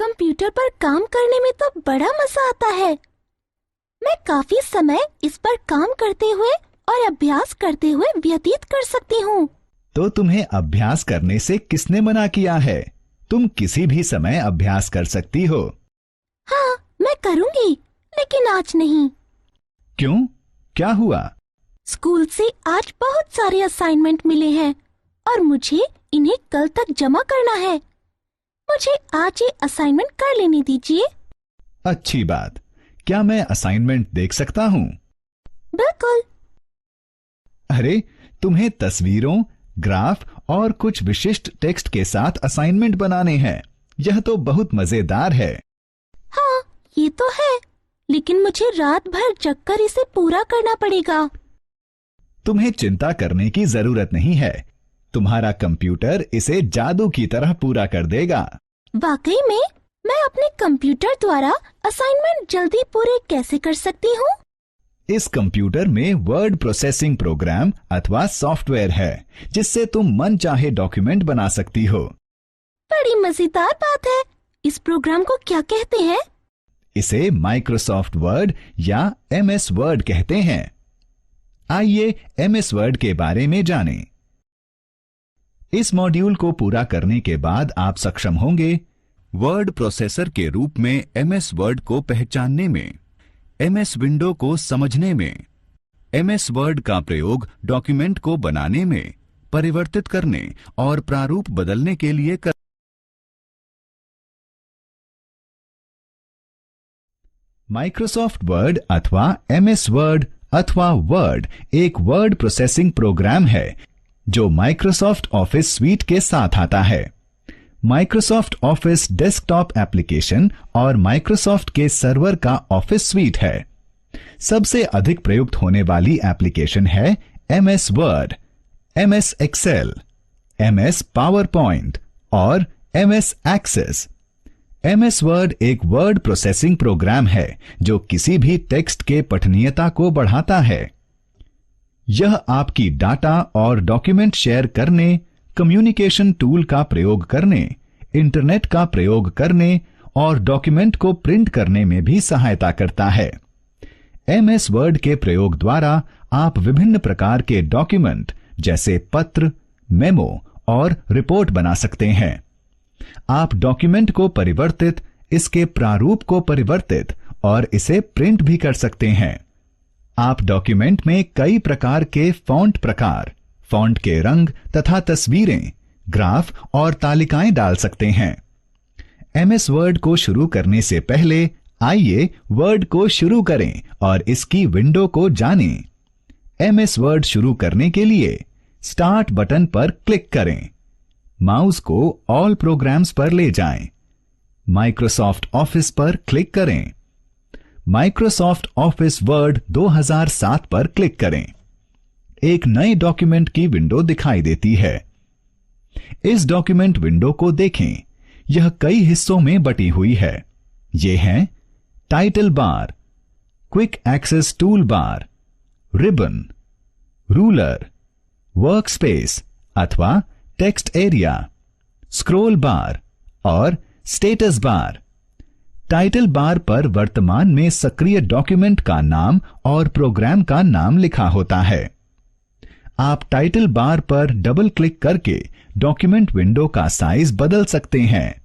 Computer पर काम करने में तो बड़ा मजा आता है। मैं काफी समय इस पर काम करते हुए और अभ्यास करते हुए व्यतीत कर सकती हूँ। तो तुम्हें अभ्यास करने से किसने मना किया है? तुम किसी भी समय अभ्यास कर सकती हो। हाँ, मैं करूँगी, लेकिन आज नहीं। क्यों? क्या हुआ? स्कूल से आज बहुत सारे असाइनमेंट मिले हैं और मुझे इन्हें कल तक जमा करना है। मुझे आज ये असाइनमेंट कर लेने दीजिए। अच्छी बात। क्या मैं असाइनमेंट देख सकता हूँ? बिल्कुल। अरे, तुम्हें तस्वीरों, ग्राफ और कुछ विशिष्ट टेक्स्ट के साथ असाइनमेंट बनाने हैं। यह तो बहुत मजेदार है। हाँ, ये तो है, लेकिन मुझे रात भर जगकर इसे पूरा करना पड़ेगा। तुम्हें चिंता करने की जरूरत नहीं है। तुम्हारा कंप्यूटर इसे जादू की तरह पूरा कर देगा। वाकई में? मैं अपने कंप्यूटर द्वारा असाइनमेंट जल्दी पूरे कैसे कर सकती हूँ? इस कंप्यूटर में वर्ड प्रोसेसिंग प्रोग्राम अथवा सॉफ्टवेयर है, जिससे तुम मन चाहे डॉक्यूमेंट बना सकती हो। बड़ी मजेदार बात है। इस प्रोग्राम को क्या कहते हैं? इसे माइक्रोसॉफ्ट वर्ड या MS वर्ड कहते हैं। आइए MS वर्ड के बारे में जानें। इस मॉड्यूल को पूरा करने के बाद आप सक्षम होंगे वर्ड प्रोसेसर के रूप में MS वर्ड को पहचानने में, MS विंडो को समझने में, MS वर्ड का प्रयोग डॉक्यूमेंट को बनाने में, परिवर्तित करने और प्रारूप बदलने के लिए कर। माइक्रोसॉफ्ट वर्ड अथवा MS वर्ड अथवा वर्ड एक वर्ड प्रोसेसिंग प्रोग्राम है जो माइक्रोसॉफ्ट ऑफिस स्वीट के साथ आता है। माइक्रोसॉफ्ट ऑफिस डेस्कटॉप एप्लीकेशन और माइक्रोसॉफ्ट के सर्वर का ऑफिस स्वीट है। सबसे अधिक प्रयुक्त होने वाली एप्लीकेशन है MS Word, MS Excel, MS PowerPoint और MS एक्सेस। MS वर्ड एक वर्ड प्रोसेसिंग प्रोग्राम है जो किसी भी टेक्स्ट के पठनीयता को बढ़ाता है। यह आपकी डाटा और डॉक्यूमेंट शेयर करने, कम्युनिकेशन टूल का प्रयोग करने, इंटरनेट का प्रयोग करने और डॉक्यूमेंट को प्रिंट करने में भी सहायता करता है। MS वर्ड के प्रयोग द्वारा आप विभिन्न प्रकार के डॉक्यूमेंट जैसे पत्र, मेमो और रिपोर्ट बना सकते हैं। आप डॉक्यूमेंट को परिवर्तित, इसके प्रारूप को परिवर्तित और इसे प्रिंट भी कर सकते हैं। आप डॉक्यूमेंट में कई प्रकार के फॉन्ट प्रकार, फॉन्ट के रंग तथा तस्वीरें, ग्राफ और तालिकाएं डाल सकते हैं। MS वर्ड को शुरू करने से पहले आइए वर्ड को शुरू करें और इसकी विंडो को जानें। MS वर्ड शुरू करने के लिए स्टार्ट बटन पर क्लिक करें। माउस को ऑल प्रोग्राम्स पर ले जाएं। माइक्रोसॉफ्ट ऑफिस पर क्लिक करें। माइक्रोसॉफ्ट ऑफिस वर्ड 2007 पर क्लिक करें। एक नए डॉक्यूमेंट की विंडो दिखाई देती है। इस डॉक्यूमेंट विंडो को देखें। यह कई हिस्सों में बटी हुई है। ये हैं title bar, quick access tool bar, ribbon, ruler, workspace अथवा टेक्स्ट एरिया, स्क्रॉल बार और स्टेटस बार। टाइटल बार पर वर्तमान में सक्रिय डॉक्यूमेंट का नाम और प्रोग्राम का नाम लिखा होता है। आप टाइटल बार पर डबल क्लिक करके डॉक्यूमेंट विंडो का साइज बदल सकते हैं।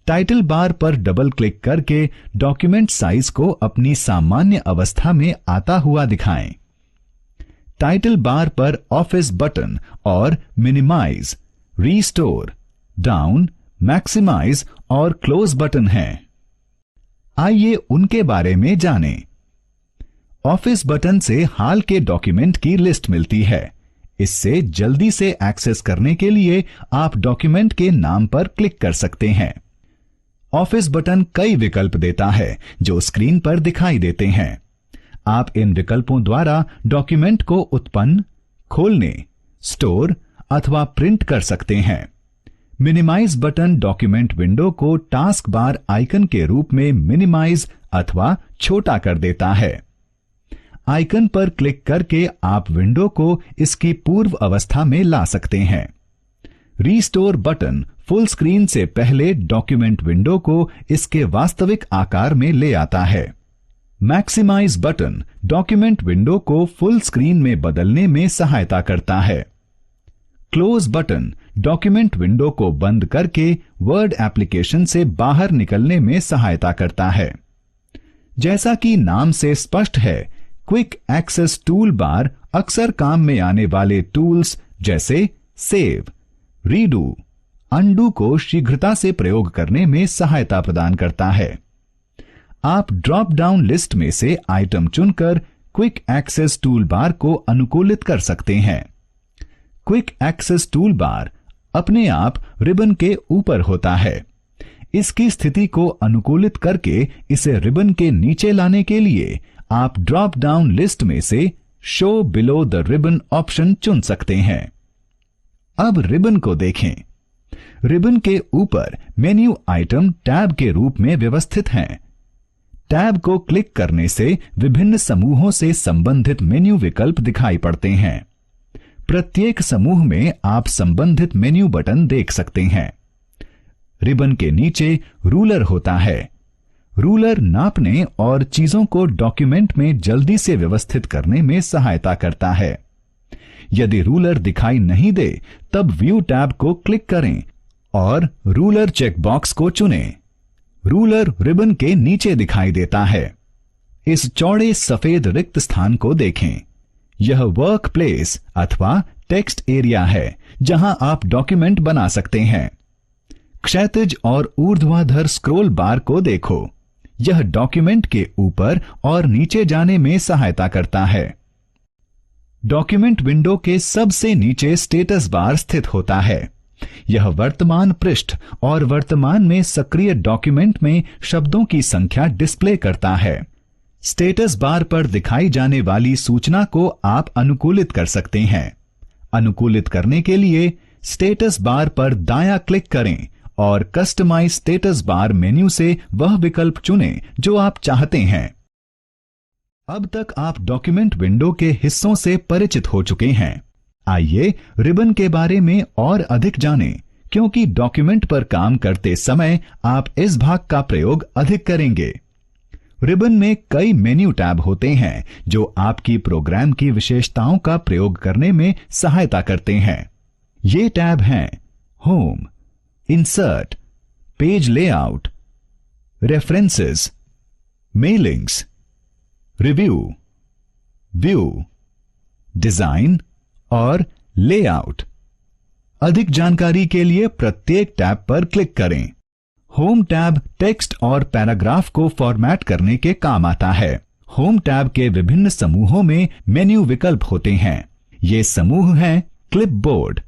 टाइटल बार पर डबल क्लिक करके डॉक्यूमेंट साइज को अपनी सामान्य अवस्था में आता हुआ दिखाएं। टाइटल बार पर ऑफिस बटन और मिनिमाइज, रीस्टोर, डाउन, मैक्सिमाइज और क्लोज बटन हैं। आइए उनके बारे में जानें। ऑफिस बटन से हाल के डॉक्यूमेंट की लिस्ट मिलती है। इससे जल्दी से एक्सेस करने के लिए आप डॉक्यूमेंट के नाम पर क्लिक कर सकते हैं। ऑफिस बटन कई विकल्प देता है जो स्क्रीन पर दिखाई देते हैं। आप इन विकल्पों द्वारा डॉक्यूमेंट को उत्पन्न, खोलने, स्टोर अथवा प्रिंट कर सकते हैं। मिनिमाइज बटन डॉक्यूमेंट विंडो को टास्क बार आइकन के रूप में मिनिमाइज अथवा छोटा कर देता है। आइकन पर क्लिक करके आप विंडो को इसकी पूर्व अवस्था में ला सकते हैं। रीस्टोर बटन फुल स्क्रीन से पहले डॉक्यूमेंट विंडो को इसके वास्तविक आकार में ले आता है। मैक्सिमाइज बटन डॉक्यूमेंट विंडो को फुल स्क्रीन में बदलने में सहायता करता है। क्लोज बटन डॉक्यूमेंट विंडो को बंद करके वर्ड एप्लीकेशन से बाहर निकलने में सहायता करता है। जैसा कि नाम से स्पष्ट है, क्विक एक्सेस टूल बार अक्सर काम में आने वाले टूल्स जैसे सेव, रीडू, अनडू को शीघ्रता से प्रयोग करने में सहायता प्रदान करता है। आप ड्रॉप डाउन लिस्ट में से आइटम चुनकर क्विक एक्सेस टूल बार को अनुकूलित कर सकते हैं। क्विक एक्सेस टूल बार अपने आप रिबन के ऊपर होता है। इसकी स्थिति को अनुकूलित करके इसे रिबन के नीचे लाने के लिए आप ड्रॉप डाउन लिस्ट में से show below the ribbon option चुन सकते हैं। अब रिबन को देखें। रिबन के ऊपर मेन्यू आइटम टैब के रूप में व्यवस्थित हैं। टैब को क्लिक करने से विभिन्न समूहों से संबंधित मेन्यू विकल्प दिखाई पड़ते हैं। प्रत्येक समूह में आप संबंधित मेन्यू बटन देख सकते हैं। रिबन के नीचे रूलर होता है। रूलर नापने और चीजों को डॉक्यूमेंट में जल्दी से व्यवस्थित करने में सहायता करता है। यदि रूलर दिखाई नहीं दे तब व्यू टैब को क्लिक करें और रूलर चेकबॉक्स को चुनें। रूलर रिबन के नीचे दिखाई देता है। इस चौड़े सफेद रिक्त स्थान को देखें। यह वर्क प्लेस अथवा टेक्स्ट एरिया है जहां आप डॉक्यूमेंट बना सकते हैं। क्षैतिज और ऊर्ध्वाधर स्क्रॉल बार को देखो। यह डॉक्यूमेंट के ऊपर और नीचे जाने में सहायता करता है। डॉक्यूमेंट विंडो के सबसे नीचे स्टेटस बार स्थित होता है। यह वर्तमान पृष्ठ और वर्तमान में सक्रिय डॉक्यूमेंट में शब्दों की संख्या डिस्प्ले करता है। स्टेटस बार पर दिखाई जाने वाली सूचना को आप अनुकूलित कर सकते हैं। अनुकूलित करने के लिए स्टेटस बार पर दायां क्लिक करें और कस्टमाइज स्टेटस बार मेन्यू से वह विकल्प चुनें जो आप चाहते हैं। अब तक आप डॉक्यूमेंट विंडो के हिस्सों से परिचित हो चुके हैं। आइए रिबन के बारे में और अधिक जानें, क्योंकि डॉक्यूमेंट पर काम करते समय आप इस भाग का प्रयोग अधिक करेंगे। रिबन में कई मेन्यू टैब होते हैं जो आपकी प्रोग्राम की विशेषताओं का प्रयोग करने में सहायता करते हैं। ये टैब हैं home, insert, page layout, references, mailings, review, view, design और लेआउट। अधिक जानकारी के लिए प्रत्येक टैब पर क्लिक करें। होम टैब टेक्स्ट और पैराग्राफ को फॉर्मेट करने के काम आता है। होम टैब के विभिन्न समूहों में मेन्यू विकल्प होते हैं। ये समूह हैं क्लिपबोर्ड,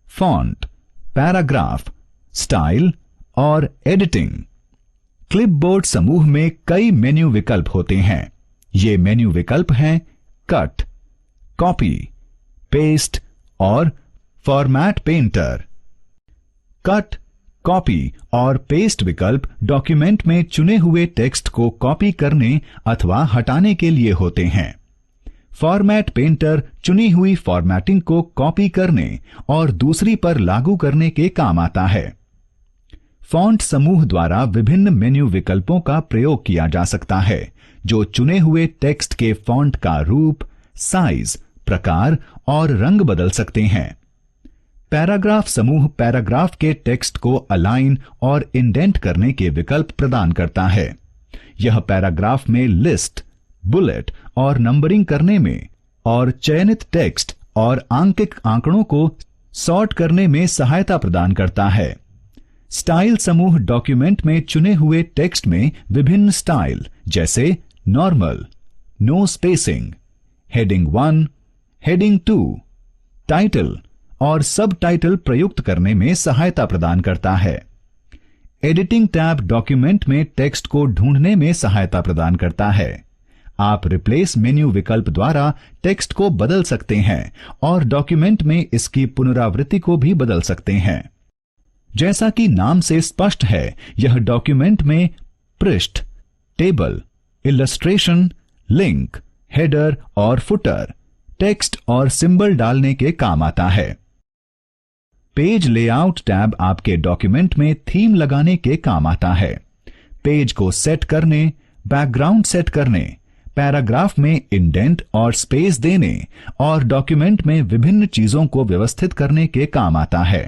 फॉन्ट, पैराग्राफ, स्टाइल और एडिटिंग। क्लिपबोर्ड समूह में कई मेन्यू विकल्प होते हैं। ये मेन्यू विकल्प हैं कट, कॉपी, पेस्ट और फॉर्मेट पेंटर। कट, कॉपी और पेस्ट विकल्प डॉक्यूमेंट में चुने हुए टेक्स्ट को कॉपी करने अथवा हटाने के लिए होते हैं। फॉर्मेट पेंटर चुनी हुई फॉर्मेटिंग को कॉपी करने और दूसरी पर लागू करने के काम आता है। फॉन्ट समूह द्वारा विभिन्न मेन्यू विकल्पों का प्रयोग किया जा सकता है जो चुने हुए टेक्स्ट के फॉन्ट का रूप, साइज, प्रकार और रंग बदल सकते हैं। पैराग्राफ समूह पैराग्राफ के टेक्स्ट को अलाइन और इंडेंट करने के विकल्प प्रदान करता है। यह पैराग्राफ में लिस्ट, बुलेट और नंबरिंग करने में और चयनित टेक्स्ट और आंकिक आंकड़ों को सॉर्ट करने में सहायता प्रदान करता है। स्टाइल समूह डॉक्यूमेंट में चुने हुए टेक्स्ट में विभिन्न स्टाइल जैसे normal, no spacing, heading 1, heading 2, title और सब टाइटल प्रयुक्त करने में सहायता प्रदान करता है। एडिटिंग टैब डॉक्यूमेंट में टेक्स्ट को ढूंढने में सहायता प्रदान करता है। आप रिप्लेस मेन्यू विकल्प द्वारा टेक्स्ट को बदल सकते हैं और डॉक्यूमेंट में इसकी पुनरावृत्ति को भी बदल सकते हैं। जैसा कि नाम से स्पष्ट है, यह डॉक्यूमेंट में पृष्ठ, टेबल, इलस्ट्रेशन, लिंक, हेडर और फुटर, टेक्स्ट और सिंबल डालने के काम आता है। पेज लेआउट टैब आपके डॉक्यूमेंट में थीम लगाने के काम आता है। पेज को सेट करने, बैकग्राउंड सेट करने, पैराग्राफ में इंडेंट और स्पेस देने और डॉक्यूमेंट में विभिन्न चीजों को व्यवस्थित करने के काम आता है।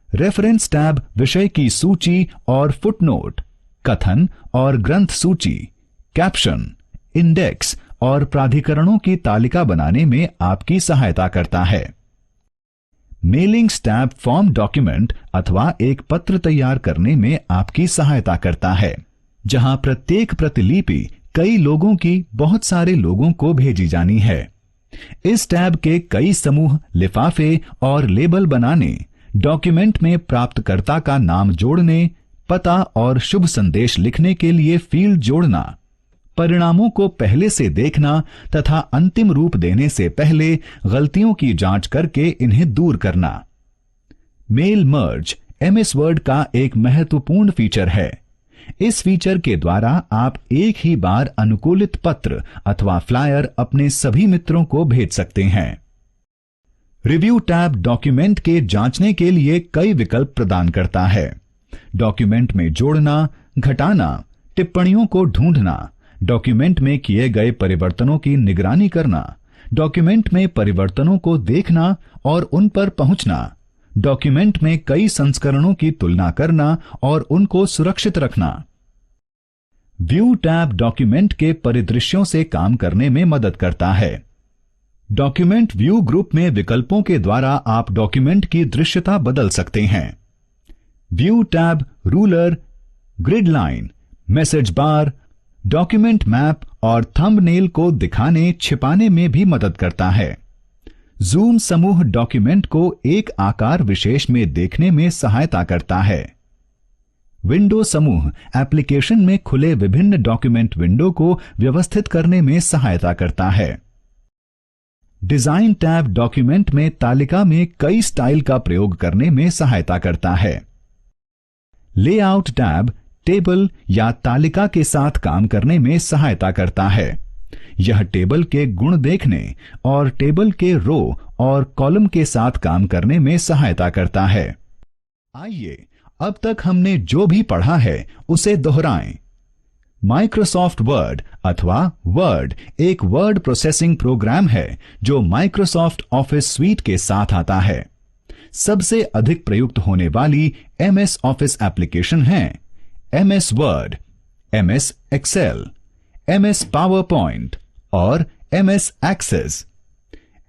रेफरेंस टैब विषय की सूची और फुटनोट, कथन और ग्रंथ सूची, कैप्शन, इंडेक्स और प्राधिकरणों की तालिका बनाने में आपकी सहायता करता है। मेलिंग्स टैब फॉर्म डॉक्यूमेंट अथवा एक पत्र तैयार करने में आपकी सहायता करता है, जहां प्रत्येक प्रतिलिपि कई लोगों की बहुत सारे लोगों को भेजी जानी है। इस टैब के कई समूह लिफाफे और लेबल बनाने, डॉक्यूमेंट में प्राप्तकर्ता का नाम जोड़ने, पता और शुभ संदेश लिखने के लिए फील्ड जोड़ना, परिणामों को पहले से देखना तथा अंतिम रूप देने से पहले गलतियों की जांच करके इन्हें दूर करना। मेल मर्ज एमएस वर्ड का एक महत्वपूर्ण फीचर है। इस फीचर के द्वारा आप एक ही बार अनुकूलित पत्र अथवा फ्लायर अपने सभी मित्रों को भेज सकते हैं। रिव्यू टैब डॉक्यूमेंट के जांचने के लिए कई विकल्प प्रदान करता है। डॉक्यूमेंट में जोड़ना, घटाना, टिप्पणियों को ढूंढना, डॉक्यूमेंट में किए गए परिवर्तनों की निगरानी करना, डॉक्यूमेंट में परिवर्तनों को देखना और उन पर पहुंचना, डॉक्यूमेंट में कई संस्करणों की तुलना करना और उनको सुरक्षित रखना। व्यू टैब डॉक्यूमेंट के परिदृश्यों से काम करने में मदद करता है। डॉक्यूमेंट व्यू ग्रुप में विकल्पों के द्वारा आप डॉक्यूमेंट की दृश्यता बदल सकते हैं। View tab ruler, grid line, message bar, document map और थंबनेल को दिखाने छिपाने में भी मदद करता है। जूम समूह डॉक्यूमेंट को एक आकार विशेष में देखने में सहायता करता है। विंडो समूह एप्लीकेशन में खुले विभिन्न डॉक्यूमेंट विंडो को व्यवस्थित करने में सहायता करता है। डिजाइन टैब डॉक्यूमेंट में तालिका में कई स्टाइल का प्रयोग करने में सहायता करता है। लेआउट टैब टेबल या तालिका के साथ काम करने में सहायता करता है। यह टेबल के गुण देखने और टेबल के रो और कॉलम के साथ काम करने में सहायता करता है। आइए अब तक हमने जो भी पढ़ा है उसे दोहराएं। माइक्रोसॉफ्ट वर्ड अथवा वर्ड एक वर्ड प्रोसेसिंग प्रोग्राम है जो माइक्रोसॉफ्ट ऑफिस स्वीट के साथ आता है। सबसे अधिक प्रयुक्त होने वाली एमएस ऑफिस एप्लीकेशन हैं MS Word, MS Excel, MS PowerPoint और एमएस एक्सेस।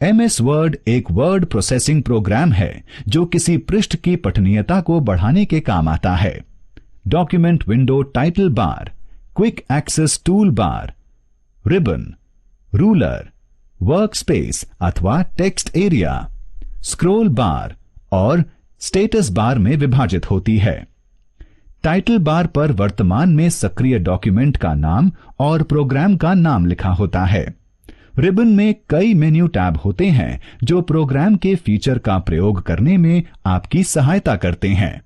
एमएस वर्ड एक वर्ड प्रोसेसिंग प्रोग्राम है जो किसी पृष्ठ की पठनीयता को बढ़ाने के काम आता है। Document window title bar, quick access tool bar, ribbon, ruler, workspace अथवा टेक्स्ट एरिया, स्क्रॉल बार और स्टेटस बार में विभाजित होती है। टाइटल बार पर वर्तमान में सक्रिय डॉक्यूमेंट का नाम और प्रोग्राम का नाम लिखा होता है। रिबन में कई मेन्यू टैब होते हैं जो प्रोग्राम के फीचर का प्रयोग करने में आपकी सहायता करते हैं।